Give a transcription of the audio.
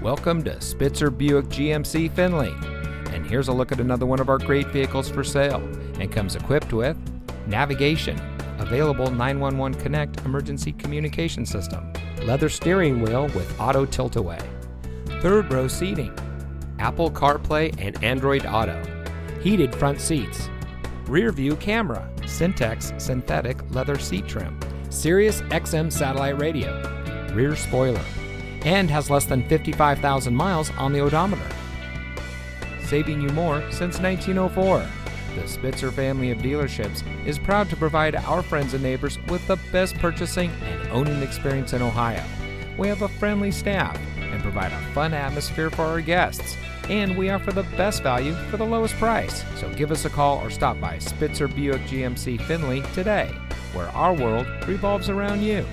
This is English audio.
Welcome to Spitzer Buick GMC Findlay. And here's a look at another one of our great vehicles for sale, and comes equipped with navigation, available 911 Connect emergency communication system, leather steering wheel with auto tilt-away, third row seating, Apple CarPlay and Android Auto, heated front seats, rear view camera, Syntex synthetic leather seat trim, Sirius XM satellite radio, rear spoiler, and has less than 55,000 miles on the odometer. Saving you more since 1904. The Spitzer family of dealerships is proud to provide our friends and neighbors with the best purchasing and owning experience in Ohio. We have a friendly staff and provide a fun atmosphere for our guests. And we offer the best value for the lowest price. So give us a call or stop by Spitzer Buick GMC Findlay today, where our world revolves around you.